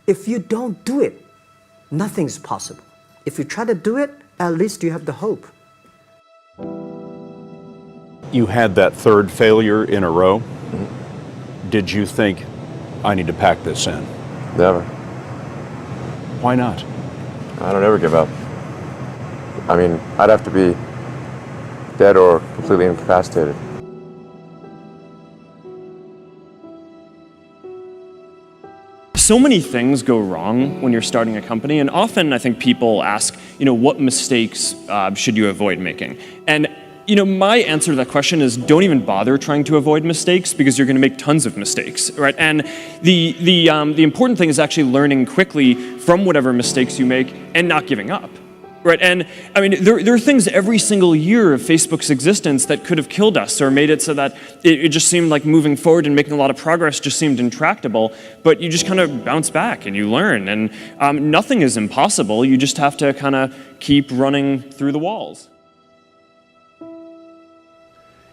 If you don't do it, nothing's possible. If you try to do it, at least you have the hope. You had that third failure in a row. Did you think, I need to pack this in? Never. Why not? I don't ever give up. I mean, I'd have to be dead or completely incapacitated. So many things go wrong when you're starting a company, and often I think people ask, what mistakes should you avoid making? And my answer to that question is don't even bother trying to avoid mistakes, because you're going to make tons of mistakes, right? And the important thing is actually learning quickly from whatever mistakes you make and not giving up. Right, and I mean, there are things every single year of Facebook's existence that could have killed us or made it so that it just seemed like moving forward and making a lot of progress just seemed intractable, but you just kind of bounce back and you learn, and nothing is impossible. You just have to kind of keep running through the walls.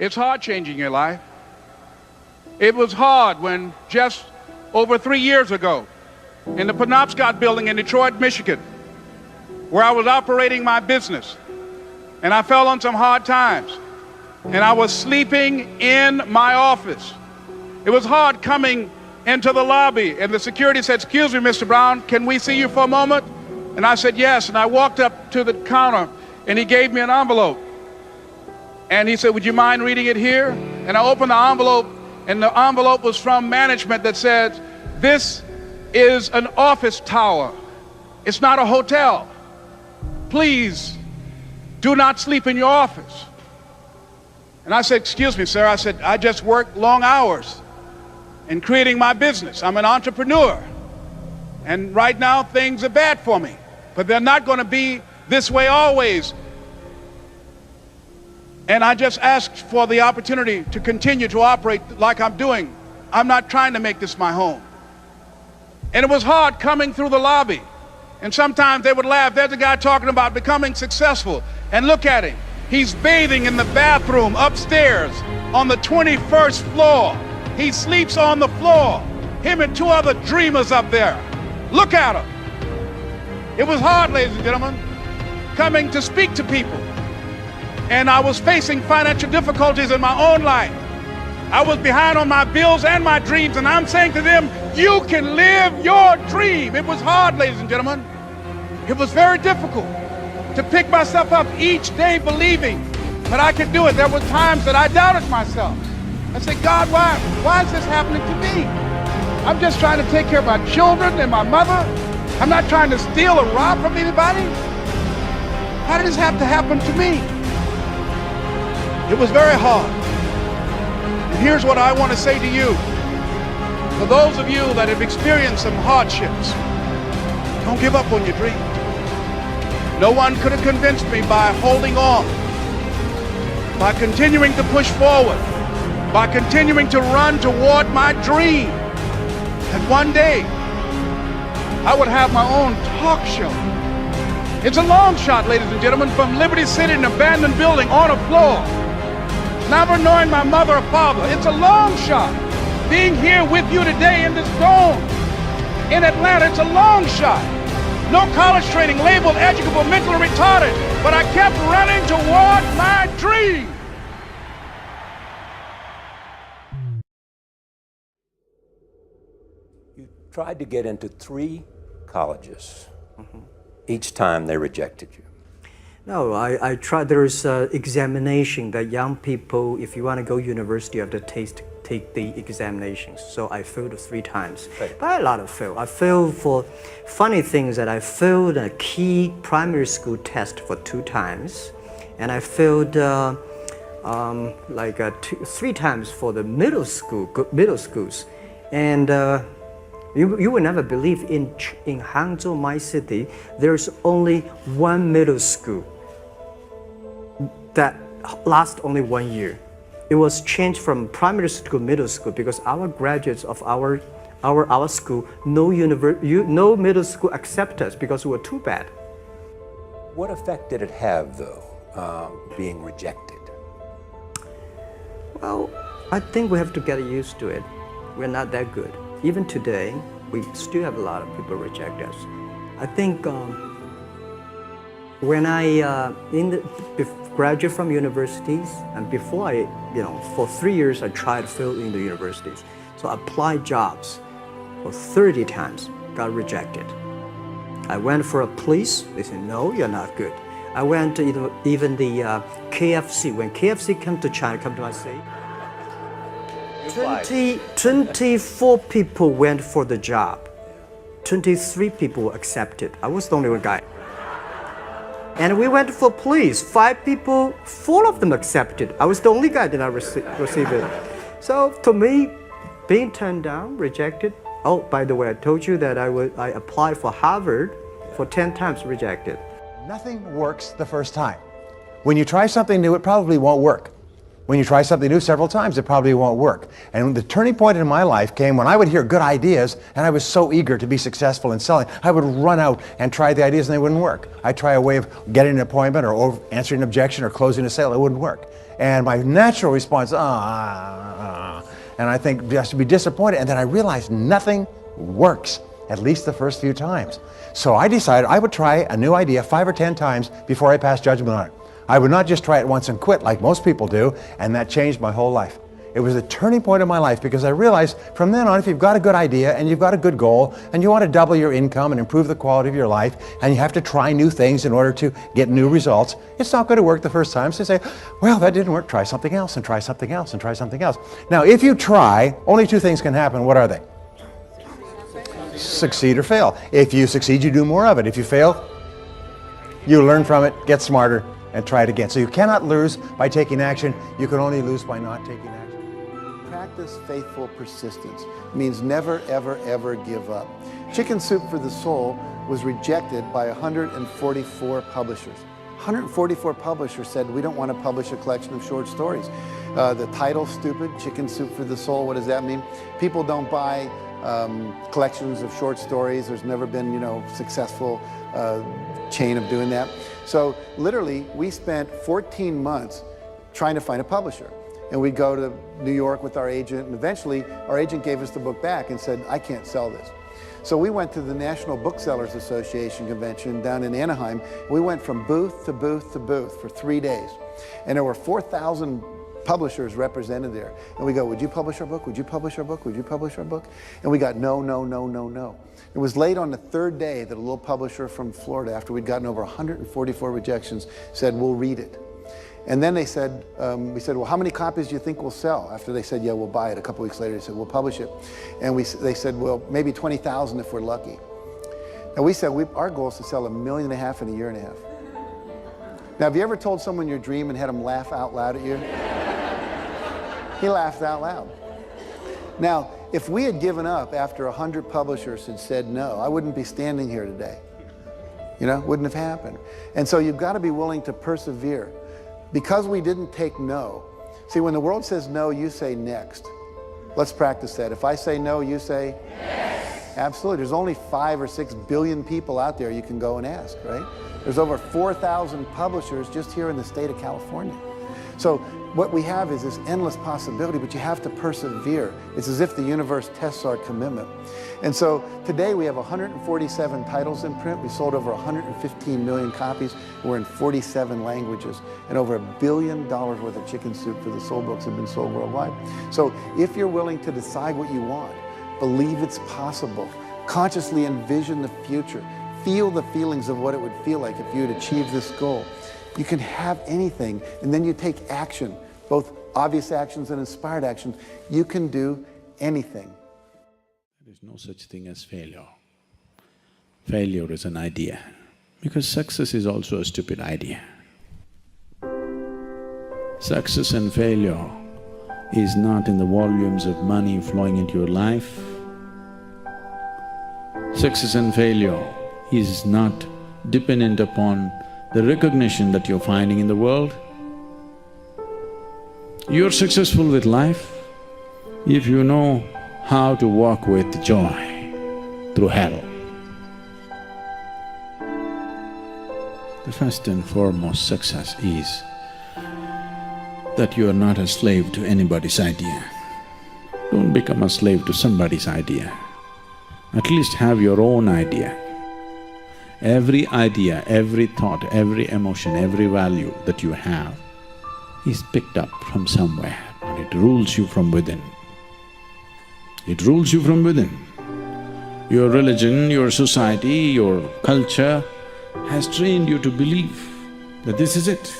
It's hard changing your life. It was hard when just over 3 years ago, in the Penobscot building in Detroit, Michigan, where I was operating my business, and I fell on some hard times, and I was sleeping in my office. It was hard coming into the lobby, and the security said, "Excuse me, Mr. Brown, can we see you for a moment?" And I said, "Yes," and I walked up to the counter, and he gave me an envelope. And he said, "Would you mind reading it here?" And I opened the envelope, and the envelope was from management that said, "This is an office tower. It's not a hotel. Please do not sleep in your office." And I said, "Excuse me, sir." I said, "I just work long hours in creating my business. I'm an entrepreneur. And right now things are bad for me, but they're not going to be this way always. And I just asked for the opportunity to continue to operate like I'm doing. I'm not trying to make this my home." And it was hard coming through the lobby. And sometimes they would laugh. There's a guy talking about becoming successful. And look at him. He's bathing in the bathroom upstairs on the 21st floor. He sleeps on the floor. Him and 2 other dreamers up there. Look at him. It was hard, ladies and gentlemen, coming to speak to people. And I was facing financial difficulties in my own life. I was behind on my bills and my dreams, and I'm saying to them, you can live your dream. It was hard, ladies and gentlemen. It was very difficult to pick myself up each day believing that I could do it. There were times that I doubted myself. I said, "God, why is this happening to me? I'm just trying to take care of my children and my mother. I'm not trying to steal or rob from anybody. How did this have to happen to me?" It was very hard. And here's what I want to say to you. For those of you that have experienced some hardships, don't give up on your dream. No one could have convinced me by holding on, by continuing to push forward, by continuing to run toward my dream, that one day I would have my own talk show. It's a long shot, ladies and gentlemen, from Liberty City, an abandoned building on a floor, never knowing my mother or father. It's a long shot. Being here with you today in this dome in Atlanta, it's a long shot. No college training, labeled educable, mentally retarded, but I kept running toward my dream. You tried to get into 3 colleges. Each time they rejected you. No, I tried. There's an examination that young people, if you want to go university, you have to take the examinations. So I failed 3 times. Right. But a lot of fail. I failed for funny things that I failed a key primary school test for 2 times. And I failed 3 times for the middle schools. And you will never believe in Hangzhou, my city, there's only 1 middle school that lasts only 1 year. It was changed from primary school, middle school, because our graduates of our school, no middle school accept us because we were too bad. What effect did it have, though, being rejected? Well, I think we have to get used to it. We're not that good. Even today, we still have a lot of people reject us. I think when I graduate from universities, and before I, for 3 years I tried to fill in the universities. So I applied jobs for 30 times, got rejected. I went for a police, they said, no, you're not good. I went to even the KFC, when KFC came to China, come to my city, 24 people went for the job. 23 people were accepted. I was the only one guy. And we went for police. 5 people, 4 of them accepted. I was the only guy that did not receive it. So to me, being turned down, rejected. Oh, by the way, I told you that I applied for Harvard for 10 times, rejected. Nothing works the first time. When you try something new, it probably won't work. When you try something new several times, it probably won't work. And the turning point in my life came when I would hear good ideas, and I was so eager to be successful in selling. I would run out and try the ideas, and they wouldn't work. I'd try a way of getting an appointment or answering an objection or closing a sale. It wouldn't work. And my natural response, and I think just to be disappointed. And then I realized nothing works, at least the first few times. So I decided I would try a new idea 5 or 10 times before I passed judgment on it. I would not just try it once and quit like most people do, and that changed my whole life. It was a turning point in my life because I realized from then on, if you've got a good idea and you've got a good goal and you want to double your income and improve the quality of your life, and you have to try new things in order to get new results, it's not going to work the first time. So you say, well, that didn't work, try something else and try something else and try something else. Now, if you try, only 2 things can happen. What are they? Succeed or fail. If you succeed, you do more of it. If you fail, you learn from it, get smarter, and try it again. So you cannot lose by taking action. You can only lose by not taking action. Practice faithful persistence. It means never, ever, ever give up. Chicken Soup for the Soul was rejected by 144 publishers. 144 publishers said, we don't want to publish a collection of short stories. The title's stupid, Chicken Soup for the Soul. What does that mean? People don't buy collections of short stories. There's never been, successful chain of doing that. So literally, we spent 14 months trying to find a publisher. And we'd go to New York with our agent, and eventually our agent gave us the book back and said, I can't sell this. So we went to the National Booksellers Association convention down in Anaheim. We went from booth to booth to booth for 3 days. And there were 4,000 publishers represented there. And we go, would you publish our book? Would you publish our book? Would you publish our book? And we got no, no, no, no, no. It was late on the 3rd day that a little publisher from Florida, after we'd gotten over 144 rejections, said, we'll read it. And then they said, we said, well, how many copies do you think we'll sell? After they said, yeah, we'll buy it. A couple weeks later, they said, we'll publish it. And they said, well, maybe 20,000 if we're lucky. And we said, our goal is to sell 1.5 million in a year and a half. Now, have you ever told someone your dream and had them laugh out loud at you? He laughed out loud. Now, if we had given up after 100 publishers had said no, I wouldn't be standing here today. Wouldn't have happened. And so you've got to be willing to persevere. Because we didn't take no. See, when the world says no, you say next. Let's practice that. If I say no, you say yes. Absolutely. There's only 5 or 6 billion people out there you can go and ask, right? There's over 4,000 publishers just here in the state of California. So what we have is this endless possibility, but you have to persevere. It's as if the universe tests our commitment. And so today we have 147 titles in print. We sold over 115 million copies. We're in 47 languages. And over $1 billion worth of Chicken Soup for the Soul books have been sold worldwide. So if you're willing to decide what you want, believe it's possible, consciously envision the future, feel the feelings of what it would feel like if you had achieved this goal, you can have anything, and then you take action, both obvious actions and inspired actions. You can do anything. There is no such thing as failure. Failure is an idea, because success is also a stupid idea. Success and failure is not in the volumes of money flowing into your life. Success and failure is not dependent upon the recognition that you're finding in the world. You're successful with life if you know how to walk with joy through hell. The first and foremost success is that you are not a slave to anybody's idea. Don't become a slave to somebody's idea. At least have your own idea. Every idea, every thought, every emotion, every value that you have is picked up from somewhere and it rules you from within. It rules you from within. Your religion, your society, your culture has trained you to believe that this is it.